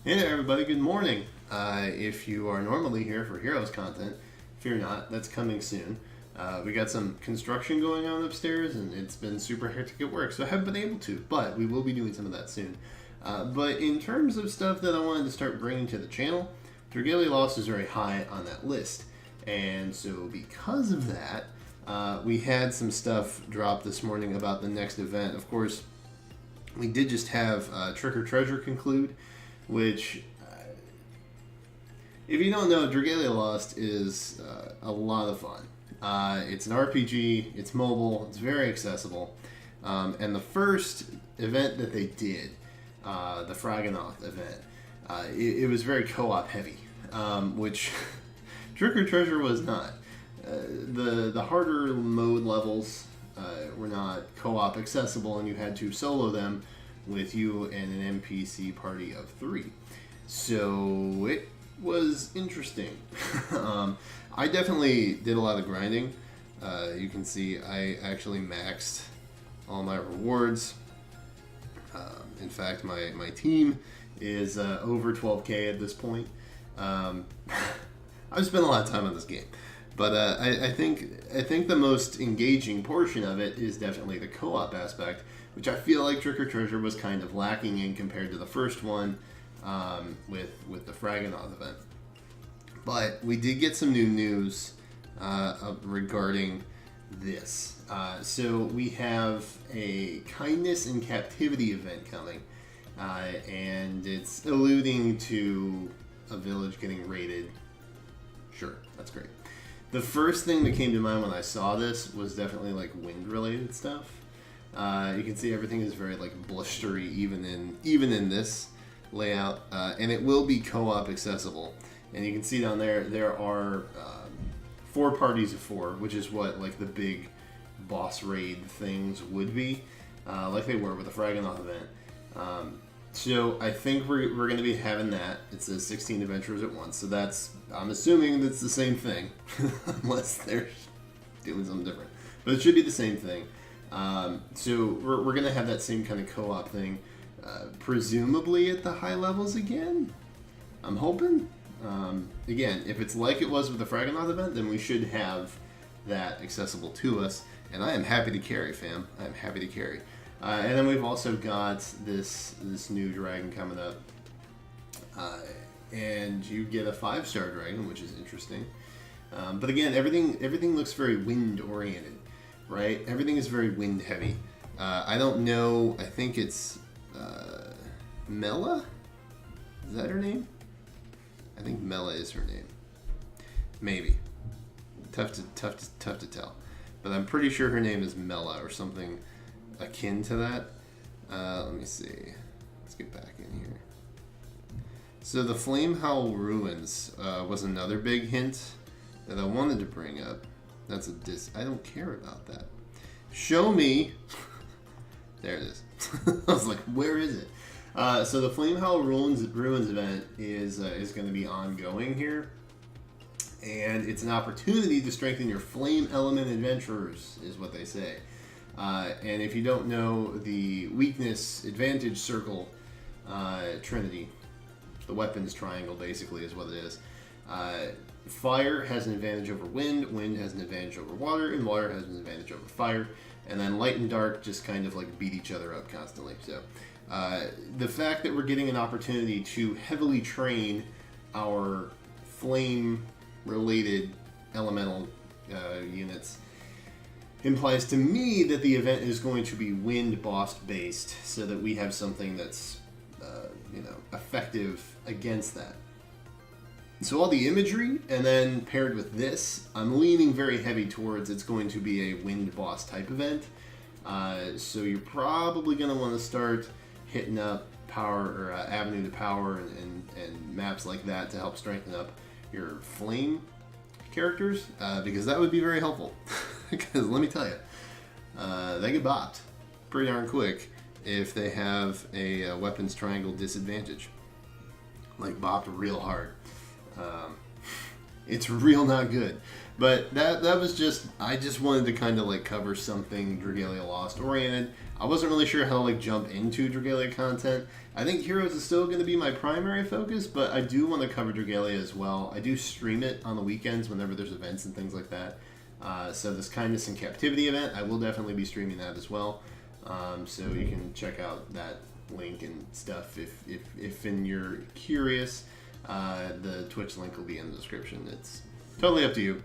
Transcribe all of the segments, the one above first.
Hey there everybody, good morning. If you are normally here for Heroes content, fear not, that's coming soon. We got some construction going on upstairs and it's been super hectic at work, so I haven't been able to, but we will be doing some of that soon. But in terms of stuff that I wanted to start bringing to the channel, Dragalia Lost is very high on that list. And so because of that, we had some stuff drop this morning about the next event. Of course, we did just have Trick or Treasure conclude, which, if you don't know, Dragalia Lost is a lot of fun. It's an RPG, it's mobile, it's very accessible. And the first event that they did, the Fraganoth event, it was very co-op heavy, which Trick or Treasure was not. The harder mode levels were not co-op accessible, and you had to solo them with you and an NPC party of 3. So it was interesting. I definitely did a lot of grinding. You can see I actually maxed all my rewards. In fact, my team is over 12k at this point. I've spent a lot of time on this game. But I think the most engaging portion of it is definitely the co-op aspect, which I feel like Trick or Treasure was kind of lacking in compared to the first one with the Fraganoth event. But we did get some new news regarding this. So we have a Kindness and Captivity event coming, and it's alluding to a village getting raided. Sure, that's great. The first thing that came to mind when I saw this was definitely like wind-related stuff. You can see everything is very like blustery, even in this layout, and it will be co-op accessible. And you can see down there are 4 parties of 4, which is what like the big boss raid things would be, like they were with the Fraganoth event. So I think we're going to be having that. It says 16 adventurers at once, so I'm assuming that's the same thing, unless they're doing something different. But it should be the same thing. So we're going to have that same kind of co-op thing, presumably at the high levels again. I'm hoping. Again, if it's like it was with the Fraganoth event, then we should have that accessible to us. And I am happy to carry, fam. I am happy to carry. And then we've also got this new dragon coming up. And you get a 5-star dragon, which is interesting. But again, everything looks very wind-oriented, right? Everything is very wind-heavy. I don't know. I think it's Mela? Is that her name? I think Mela is her name. Maybe. Tough to tell. But I'm pretty sure her name is Mela or something akin to that. Let me see. Let's get back in here. So the Flame Howl Ruins was another big hint that I wanted to bring up. That's a I don't care about that. Show me. There it is. I was like, where is it? So the Flame Howl Ruins event is going to be ongoing here. And it's an opportunity to strengthen your flame element adventurers, is what they say. And if you don't know the weakness advantage circle trinity, the weapons triangle basically is what it is. Fire has an advantage over wind, wind has an advantage over water, and water has an advantage over fire. And then light and dark just kind of like beat each other up constantly. So the fact that we're getting an opportunity to heavily train our flame related elemental units implies to me that the event is going to be wind boss based, so that we have something that's effective against that. So all the imagery, and then paired with this, I'm leaning very heavy towards it's going to be a wind boss type event. So you're probably going to want to start hitting up power or avenue to power and maps like that to help strengthen up your flame characters, because that would be very helpful. Because let me tell you, they get bopped pretty darn quick if they have a weapons triangle disadvantage. Like bopped real hard. It's real not good. But that was just, I just wanted to kind of like cover something Dragalia Lost oriented. I wasn't really sure how to like jump into Dragalia content. I think Heroes is still going to be my primary focus, but I do want to cover Dragalia as well. I do stream it on the weekends whenever there's events and things like that. So this Kindness and Captivity event, I will definitely be streaming that as well. So you can check out that link and stuff if you're curious. The Twitch link will be in the description. It's totally up to you.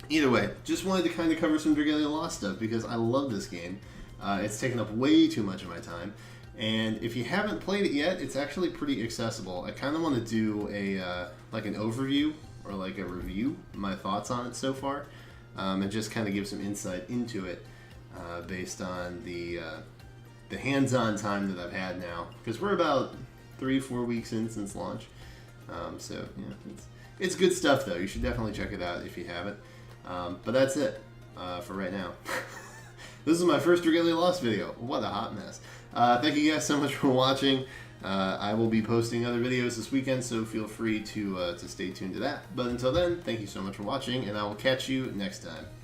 Either way, just wanted to kind of cover some Dragalia Lost stuff because I love this game. It's taken up way too much of my time. And if you haven't played it yet, it's actually pretty accessible. I kind of want to do a like an overview or like a review, my thoughts on it so far, and just kind of give some insight into it based on the hands-on time that I've had now. Because we're about 3-4 weeks in since launch. So, yeah, it's good stuff, though. You should definitely check it out if you haven't. But that's it for right now. This is my first Dragalia Lost video. What a hot mess. Thank you guys so much for watching. I will be posting other videos this weekend, so feel free to stay tuned to that. But until then, thank you so much for watching, and I will catch you next time.